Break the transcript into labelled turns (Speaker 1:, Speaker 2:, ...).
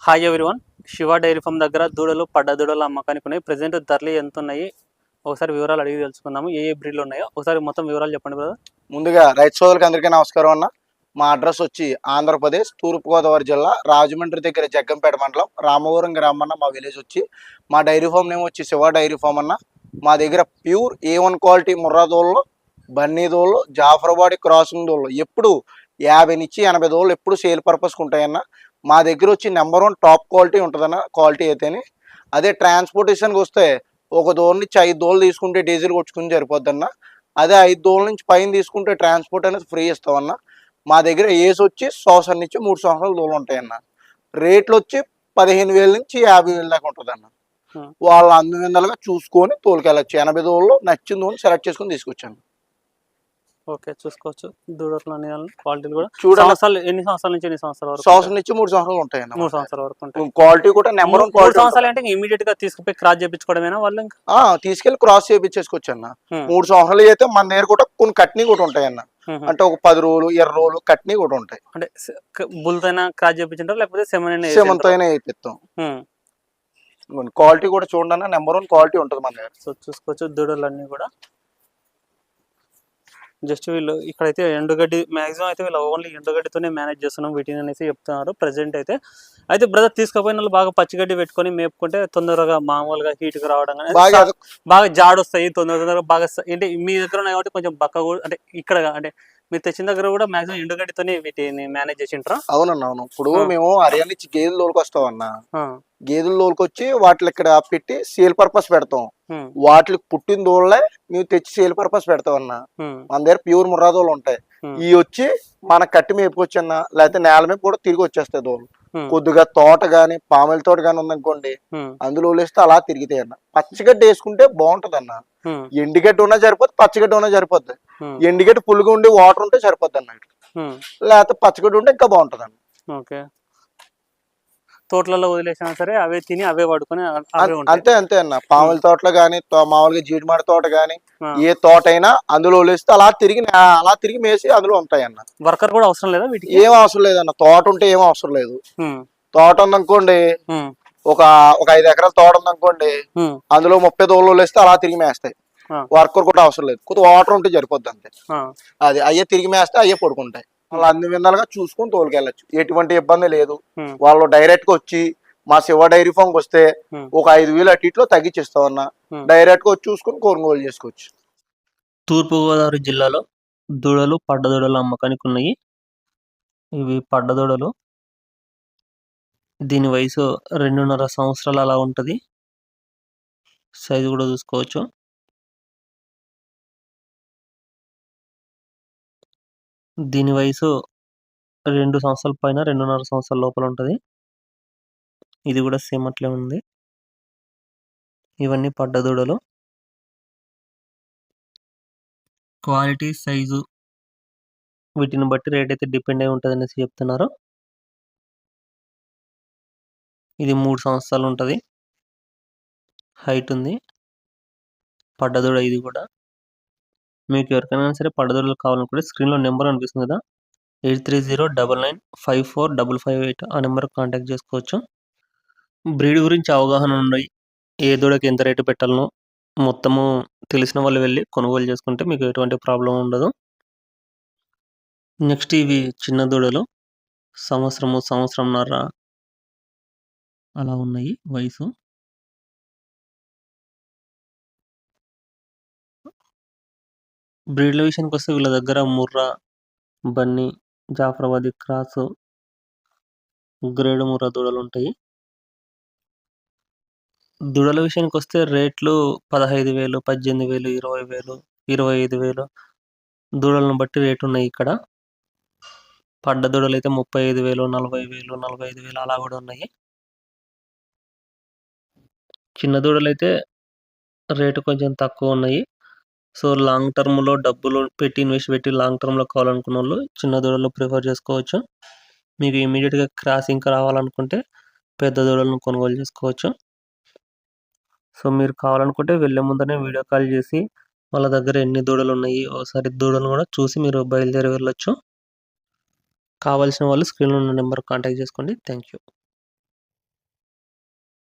Speaker 1: Hi everyone. Shiva dairy farm దగ్గర దూడలు పడ్డ దూడలు అమ్మకానికి ఉన్నాయి. ప్రజెంట్ ధరలు ఎంత ఉన్నాయి ఒకసారి వివరాలు అడిగి తెలుసుకుందాము. ఏ బ్రీడ్లు ఉన్నాయో ఒకసారి మొత్తం వివరాలు చెప్పండి బ్రదర్.
Speaker 2: ముందుగా రైతు సోదరులకు అందరికీ నమస్కారం అన్న. మా అడ్రస్ వచ్చి ఆంధ్రప్రదేశ్ తూర్పుగోదావరి జిల్లా రాజమండ్రి దగ్గర జగ్గంపేట మండలం రామవరం గ్రామం అన్న. మా విలేజ్ వచ్చి మా డైరీ ఫామ్ నేమ్ వచ్చి శివ డైరీ ఫామ్ అన్న. మా దగ్గర ప్యూర్ A1 క్వాలిటీ ముర్రా దోళ్ళు, బన్నీ దోళ్ళు, జాఫరాబాద్ క్రాసింగ్ దోళ్ళు ఎప్పుడు 50 నుంచి 80 దోళ్ళు ఎప్పుడు సేల్ పర్పస్కి ఉంటాయన్న. మా దగ్గర వచ్చి నెంబర్ 1 టాప్ క్వాలిటీ ఉంటుందన్న. క్వాలిటీ అయితేనే అదే ట్రాన్స్పోర్టేషన్కి వస్తే ఒక దోళ్ళ నుంచి 5 దోళ్ళు తీసుకుంటే డీజిల్ కొట్టుకుని సరిపోద్దన్న. అదే 5 దోళ్ళ నుంచి పైన తీసుకుంటే ట్రాన్స్పోర్ట్ అనేది ఫ్రీ ఇస్తామన్న. మా దగ్గర ఏజ్ వచ్చి 1 సంవత్సరం నుంచి 3 సంవత్సరాల దోళ్ళు ఉంటాయన్న. రేట్లు వచ్చి 15,000 నుంచి 50,000 దాకా ఉంటుందన్న. వాళ్ళు అందువిందలుగా చూసుకొని తోలుకెళ్ళచ్చు. 80 దోళ్ళు నచ్చిన దోళ్ళు సెలెక్ట్ చేసుకొని తీసుకొచ్చాను.
Speaker 1: ఓకే, చూసుకోవచ్చు దూడలు అనే క్వాలిటీలు కూడా చూడాలి. ఎన్ని సంవత్సరాల నుంచి ఎన్ని సంవత్సరాల వరకు?
Speaker 2: సంవత్సరం నుంచి 3 సంవత్సరాలు ఉంటాయన్న.
Speaker 1: 3 సంవత్సరాల వరకు ఉంటాయి.
Speaker 2: క్వాలిటీ కూడా నెంబర్ 1 క్వాలిటీ.
Speaker 1: 3 సంవత్సరాలు అంటే ఇమీడియట్ గా తీసుకుపోయి క్రాస్ చేయించుకోవడమేనా వాళ్ళు?
Speaker 2: తీసుకెళ్లి క్రాస్ చేయించేసుకోవచ్చు అన్న. 3 సంవత్సరాలు అయితే మన దగ్గర కూడా కొన్ని కట్నీ కూడా ఉంటాయన్న. అంటే ఒక 10 రోజులు 20 రోజులు కట్నీ కూడా ఉంటాయి. అంటే
Speaker 1: బుల్తైనా క్రాస్ చేయించుంటారు, లేకపోతే
Speaker 2: సెమంతో అయినా వేయిస్తాం. క్వాలిటీ కూడా చూడండి, నెంబర్ 1 క్వాలిటీ ఉంటుంది మన దగ్గర.
Speaker 1: సో చూసుకోవచ్చు దూడలు అన్ని కూడా. జస్ట్ వీళ్ళు ఇక్కడైతే ఎండుగడ్డి మాక్సిమం అయితే వీళ్ళు ఓన్లీ ఎండుగడ్డితోనే మేనేజ్ చేస్తున్నాం వీటిని అనేసి చెప్తున్నారు ప్రజెంట్ అయితే. బ్రదర్ తీసుకుపోయిన వాళ్ళు బాగా పచ్చిగడ్డి పెట్టుకొని మేపుకుంటే తొందరగా మామూలుగా హీట్కి రావడం కానీ బాగా జాడొస్తాయి తొందరగా బాగా. అంటే మీ దగ్గర ఉన్నాయి కాబట్టి కొంచెం బక్క కూడా, అంటే ఇక్కడ అంటే మీరు తెచ్చిన దగ్గర కూడా మాక్సిమం ఎండుగడ్డితోనే వీటిని మేనేజ్ చేసి ఉంటారా?
Speaker 2: అవునన్నా, అవును. ఇప్పుడు మేము హర్యానా నుంచి గేదెలు తోలుకొస్తాం అన్న. గేదెలు తోలుకొచ్చి వాటిని ఇక్కడ పెట్టి సేల్ పర్పస్ పెడతాం. వాటికి పుట్టిన దోళ్ళే మేము తెచ్చి సేల్ పర్పస్ పెడతాం అన్న. మన దగ్గర ప్యూర్ ముర్రా దోళ్ళు ఉంటాయి. ఇవి వచ్చి మన కట్టి మేపుకొచ్చి అన్న, లేకపోతే నేల మీద కూడా తిరిగి వచ్చేస్తాయి దోళ్ళు. కొద్దిగా తోట గాని పాముల తోట గాని ఉందనుకోండి, అందులో వేస్తే అలా తిరిగితాయి అన్న. పచ్చిగడ్డి వేసుకుంటే బాగుంటది అన్న. ఎండిగడ్డి ఉన్నా సరిపోద్ది, పచ్చిగడ్డి ఉన్నా సరిపోద్ది. ఎండిగడ్డి పుల్లుగా ఉండి వాటర్ ఉంటే సరిపోద్ది అన్న. లేకపోతే పచ్చిగడ్డి ఉంటే ఇంకా బాగుంటది అన్న.
Speaker 1: ఓకే, తోటలలో వదిలేసినా సరే అవే తిని అవే పడుకొని
Speaker 2: అంతే అంతే అన్న. పాముల తోటలో గానీ మామూలుగా జీడిమాడి తోట గానీ ఏ తోట అయినా అందులో వదిలేస్తే అలా తిరిగి మేసి అందులో ఉంటాయి అన్న.
Speaker 1: వర్కర్ కూడా అవసరం లేదా వీటికి?
Speaker 2: ఏం అవసరం లేదన్న. తోట ఉంటే ఏం అవసరం లేదు. తోట ఉందనుకోండి, ఒక 5 ఎకరాల తోట ఉందనుకోండి, అందులో 30 దోళ్ళు వదిలేస్తే అలా తిరిగి మేస్తాయి. వర్కర్ కూడా అవసరం లేదు. కొద్దిగా వాటర్ ఉంటే సరిపోద్ది అంతే. అది అయ్యే తిరిగి మేస్తే అయ్యే పడుకుంటాయి. వాళ్ళు అన్ని విధాలుగా చూసుకొని తోలుకెళ్ళచ్చు. ఎటువంటి ఇబ్బంది లేదు. వాళ్ళు డైరెక్ట్ గా వచ్చి మా శివ డైరీ ఫామ్ వస్తే ఒక 5,000 అటు ఇట్లో తగ్గించిస్తామన్నా. డైరెక్ట్ గా వచ్చి చూసుకొని కొనుగోలు చేసుకోవచ్చు.
Speaker 1: తూర్పుగోదావరి జిల్లాలో దూడలు పడ్డ దూడలు అమ్మకానికి ఉన్నాయి. ఇవి పడ్డ దూడలు. దీని వయసు 2.5 సంవత్సరాలు అలా ఉంటది. సైజు కూడా చూసుకోవచ్చు. దీని వయసు 2 సంవత్సరాల పైన 2.5 సంవత్సరాల లోపల ఉంటుంది. ఇది కూడా సేమ్ అట్లే ఉంది. ఇవన్నీ పడ్డ దూడలు. క్వాలిటీ, సైజు వీటిని బట్టి రేట్ అయితే డిపెండ్ అయి ఉంటుంది అనేసి చెప్తున్నారు. ఇది 3 సంవత్సరాలు ఉంటుంది. హైట్ ఉంది. పడ్డ దూడ ఇది కూడా. మీకు ఎవరికైనా సరే పడ్డ దూడలు కావాలనుకుంటే స్క్రీన్లో నెంబర్ అనిపిస్తుంది కదా, 8309954558 ఆ నెంబర్కి కాంటాక్ట్ చేసుకోవచ్చు. బ్రీడ్ గురించి అవగాహన ఉన్నాయి. ఏ దూడకి ఎంత రేటు పెట్టాలనో మొత్తము తెలిసిన వాళ్ళు వెళ్ళి కొనుగోలు చేసుకుంటే మీకు ఎటువంటి ప్రాబ్లం ఉండదు. నెక్స్ట్ ఇవి చిన్న దూడలు, సంవత్సరంన్నర అలా ఉన్నాయి వయసు. బ్రీడ్ల విషయానికి వస్తే వీళ్ళ దగ్గర ముర్రా, బన్నీ, జాఫరాబాదీ క్రాసు, గ్రేడ్ ముర్రా దూడలు ఉంటాయి. దూడల విషయానికి వస్తే రేట్లు 15,000, 18,000, 20,000, 25,000 దూడలను బట్టి రేటు ఉన్నాయి ఇక్కడ. పడ్డ దూడలు అయితే 35,000, 40,000, 45,000 అలా కూడా ఉన్నాయి. చిన్న దూడలు అయితే రేటు కొంచెం తక్కువ ఉన్నాయి. సో లాంగ్ టర్మ్లో డబ్బులు పెట్టి ఇన్వెస్ట్ పెట్టి లాంగ్ టర్మ్లో కావాలనుకున్న వాళ్ళు చిన్న దూడలు ప్రిఫర్ చేసుకోవచ్చు. మీకు ఇమీడియట్గా క్రాసింగ్ రావాలనుకుంటే పెద్ద దూడలను కొనుగోలు చేసుకోవచ్చు. సో మీరు కావాలనుకుంటే వెళ్ళే ముందనే వీడియో కాల్ చేసి వాళ్ళ దగ్గర ఎన్ని దూడలు ఉన్నాయి ఒకసారి దూడలు కూడా చూసి మీరు బయలుదేరి వెళ్ళొచ్చు. కావాల్సిన వాళ్ళు స్క్రీన్లో ఉన్న నెంబర్ కాంటాక్ట్ చేసుకోండి. Thank you.